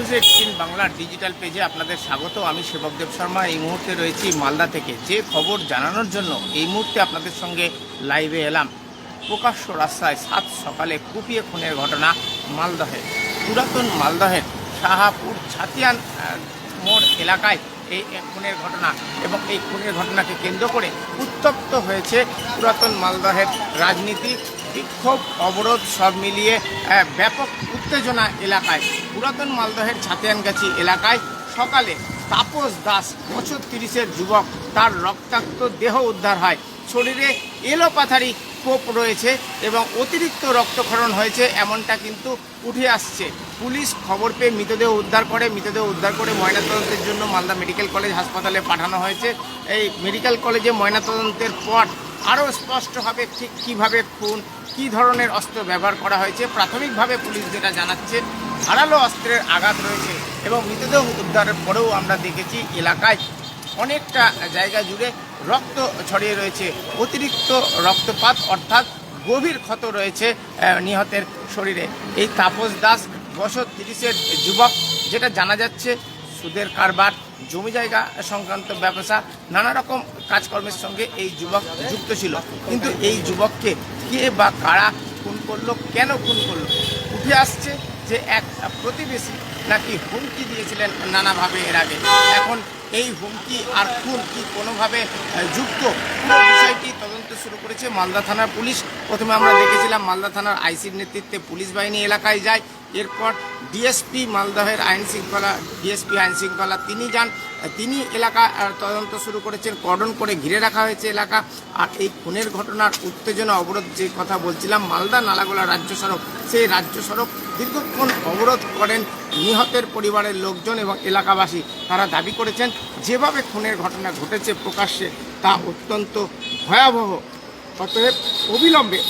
News 18 বাংলার digital পেজে আপনাদের স্বাগত। আমি সেবকদেব শর্মা। এই মুহূর্তে রয়েছি মালদা থেকে। যে খবর জানানোর জন্য এই মুহূর্তে আপনাদের সঙ্গে লাইভে এলাম। প্রকাশ্য রাস্তায় সাত সকালে কুপিয়ে খুনের ঘটনা মালদহে। পুরাতন মালদহের শাহাপুর ছাতিয়ান মোড় এলাকায় এই খুনের ঘটনা এবং এই খুনের ঘটনাকে কেন্দ্র করে উত্তপ্ত হয়েছে পুরাতন মালদহের রাজনীতি। বিক্ষোভ, অবরোধ সব মিলিয়ে ব্যাপক উত্তেজনা এলাকায়। পুরাতন মালদহের ছাতিয়ানগাছি এলাকায় সকালে তাপস দাস, বছর 30-এর যুবক, তার রক্তাক্ত দেহ উদ্ধার হয়। শরীরে এলোপাথারি কোপ রয়েছে এবং অতিরিক্ত রক্তক্ষরণ হয়েছে, এমনটা কিন্তু উঠে আসছে। পুলিশ খবর পেয়ে মৃতদেহ উদ্ধার করে ময়নাতদন্তের জন্য মালদা মেডিকেল কলেজ হাসপাতালে পাঠানো হয়েছে। এই মেডিকেল কলেজে ময়নাতদন্তের পর আরও স্পষ্ট হবে ঠিক কীভাবে খুন, কী ধরনের অস্ত্র ব্যবহার করা হয়েছে। প্রাথমিকভাবে পুলিশ যেটা জানাচ্ছে, ধারালো অস্ত্রের আঘাত রয়েছে এবং মৃতদেহ উদ্ধারের পরেও আমরা দেখেছি এলাকায় অনেকটা জায়গা জুড়ে রক্ত ছড়িয়ে রয়েছে। অতিরিক্ত রক্তপাত অর্থাৎ গভীর ক্ষত রয়েছে নিহতের শরীরে। এই তাপস দাস, বছর 30-এর যুবক, যেটা জানা যাচ্ছে সুদের কারবার, জমি জায়গা সংক্রান্ত ব্যবসা, নানা রকম কাজকর্মের সঙ্গে এই যুবক যুক্ত ছিল। কিন্তু এই যুবককে কে বা কারা খুন করলো, কেন খুন করলো, উঠে আসছে যে এক প্রতিবেশী নাকি হুমকি দিয়েছিলেন নানাভাবে এর আগে। এখন এই হুমকি আর খুন কি কোনোভাবে যুক্ত, পুরো বিষয়টি তদন্ত শুরু করেছে মালদা থানার পুলিশ। প্রথমে আমরা দেখেছিলাম মালদা থানার আইসির নেতৃত্বে পুলিশ বাহিনী এলাকায় যায়। এরপর ডিএসপি মালদহের ডিএসপি আইন শৃঙ্খলা তিনি যান, তিনি এলাকা তদন্ত শুরু করেছেন। কর্ডন করে ঘিরে রাখা হয়েছে এলাকা। আর এই খুনের ঘটনার উত্তেজনা, অবরোধ, যে কথা বলছিলাম, মালদা নালাগোলা রাজ্য সড়ক, সেই রাজ্য সড়ক দীর্ঘক্ষণ অবরোধ করেন নিহতের পরিবারের লোকজন এবং এলাকাবাসী। তারা দাবি করেছেন যেভাবে খুনের ঘটনা ঘটেছে প্রকাশ্যে তা অত্যন্ত ভয়াবহ। অতএব অবিলম্বে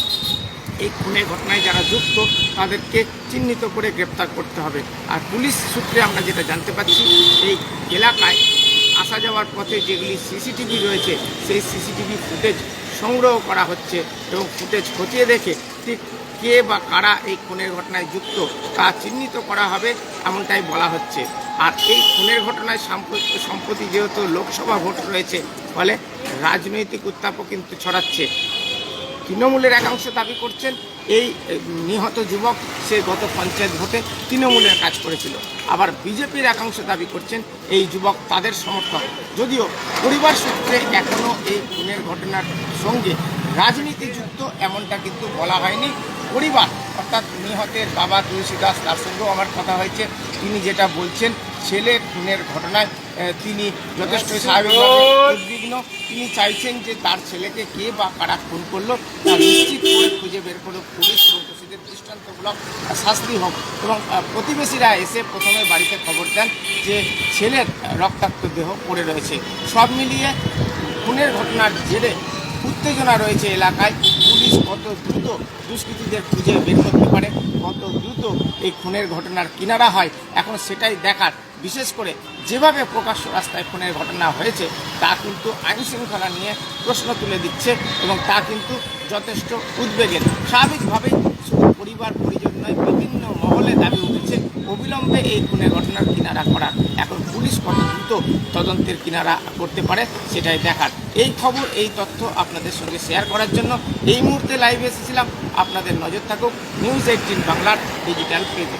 এই খুনের ঘটনায় যারা যুক্ত তাদেরকে চিহ্নিত করে গ্রেপ্তার করতে হবে। আর পুলিশ সূত্রে আমরা যেটা জানতে পারছি, এই এলাকায় আসা যাওয়ার পথে যেগুলি সিসিটিভি রয়েছে, সেই সিসিটিভি ফুটেজ সংগ্রহ করা হচ্ছে এবং ফুটেজ খতিয়ে দেখে ঠিক কে বা কারা এই খুনের ঘটনায় যুক্ত তা চিহ্নিত করা হবে, এমনটাই বলা হচ্ছে। আর এই খুনের ঘটনায় সম্প্রতি যেহেতু লোকসভা ভোট রয়েছে, ফলে রাজনৈতিক উত্তাপও কিন্তু ছড়াচ্ছে। তৃণমূলের একাংশ দাবি করছেন এই নিহত যুবক সে গত পঞ্চায়েত ভোটে তৃণমূলের কাজ করেছিল। আবার বিজেপির একাংশ দাবি করছেন এই যুবক তাদের সমর্থক। যদিও পরিবার সূত্রে এখনও এই খুনের ঘটনার সঙ্গে রাজনীতি যুক্ত এমনটা কিন্তু বলা হয়নি। পরিবার অর্থাৎ নিহতের বাবা তুলসী দাস, তার সঙ্গেও আমার কথা হয়েছে। তিনি যেটা বলছেন, ছেলে খুনের ঘটনায় তিনি যথেষ্ট স্বাভাবিকভাবে উদ্বিগ্ন। তিনি চাইছেন যে তার ছেলেকে কে বা কারা খুন করলো তা নিশ্চিত করে খুঁজে বের করে পুলিশ এবং দোষীদের দৃষ্টান্তমূলক শাস্তি হোক। এবং প্রতিবেশীরা এসে প্রথমে বাড়িতে খবর দেন যে ছেলের রক্তাক্ত দেহ পড়ে রয়েছে। সব মিলিয়ে খুনের ঘটনার জেরে উত্তেজনা রয়েছে এলাকায়। পুলিশ কত দ্রুত দুষ্কৃতীদের খুঁজে বের করতে পারে, কত দ্রুত এই খুনের ঘটনার কিনারা হয়, এখন সেটাই দেখার। বিশেষ করে যেভাবে প্রকাশ্য রাস্তায় খুনের ঘটনা হয়েছে তা কিন্তু আইন শৃঙ্খলা নিয়ে প্রশ্ন তুলে দিচ্ছে এবং তা কিন্তু যথেষ্ট উদ্বেগের। স্বাভাবিকভাবেই শুধু পরিবার পরিজন নয়, বিভিন্ন মহলে দাবি উঠেছে অবিলম্বে এই খুনের ঘটনার কিনারা করার। এখন পুলিশ কত দ্রুত তদন্তের কিনারা করতে পারে সেটাই দেখার। এই খবর, এই তথ্য আপনাদের সঙ্গে শেয়ার করার জন্য এই মুহূর্তে লাইভে এসেছিলাম। আপনাদের নজর থাকুক নিউজ 18 বাংলার ডিজিটাল পেজে।